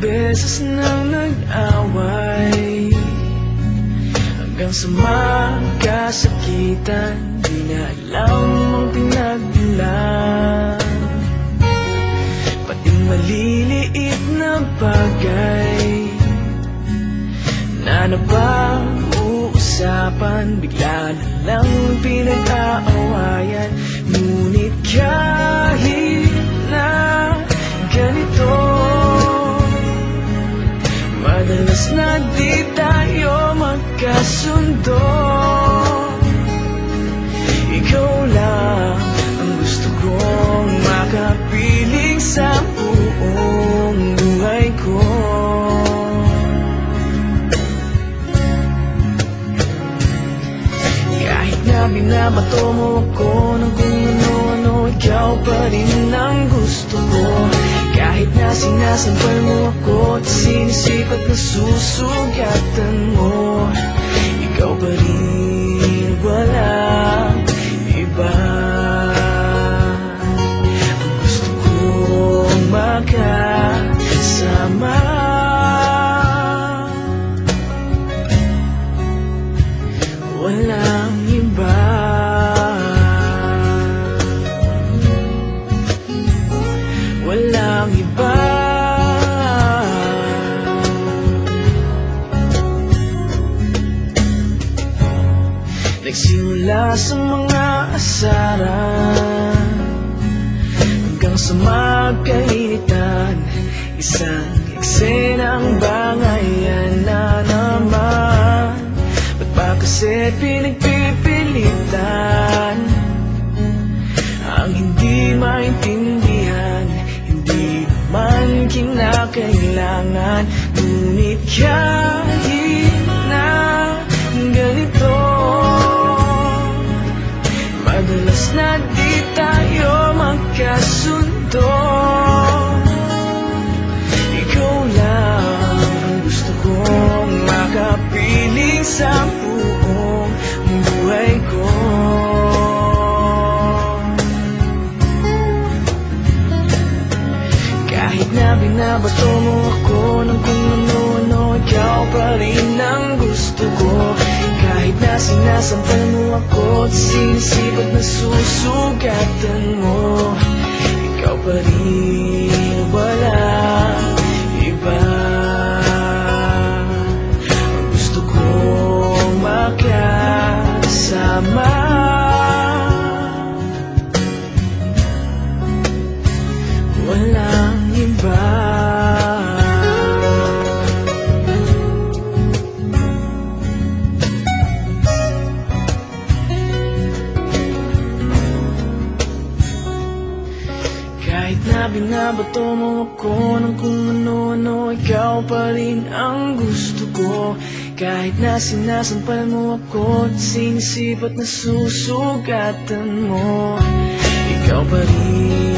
beses nang nag-away, hanggang sa magkasakitan, di na alam ang pinagmulan. Pati maliliit na bagay na napag-uusapan, bigla na lang pinag-aawayan. Ngunit kahit na ganito, madalas na di tayo magkasundo. Ikaw lang ang gusto kong makapiling sa buong buhay ko. Kahit na binabato mo ako ng kung ano-ano, ikaw pa rin ang gusto ko. Kahit na sinasampal mo ako at sinisipat na susugatan mo, ikaw pa rin, walang iba. Ang gusto kong makasama, walang iba. Walang iba. Nagsimula sa mga asaran hanggang sa magkainitan, isang eksenang bangayan na naman. Ba't ba kasi pinagpipilitan ang hindi maintindihan? Hindi naman kinakailangan. Ngunit kahit na ganito, madalas na di tayo magkasundo. Ikaw lang ang gusto kong makapiling sa buong buhay ko. Kahit na binabato mo ako ng kung ano-ano, ikaw pa rin ang gusto ko. Kahit na sinasampal mo ako at sinisipat na susugatan mo, ikaw pa rin, walang iba. Ang gusto kong makasama, walang iba. Kahit na binabato mo ako ng kung ano-ano, ikaw pa rin ang gusto ko. Kahit na sinasampal mo ako at sinisipat na susugatan mo, ikaw pa rin.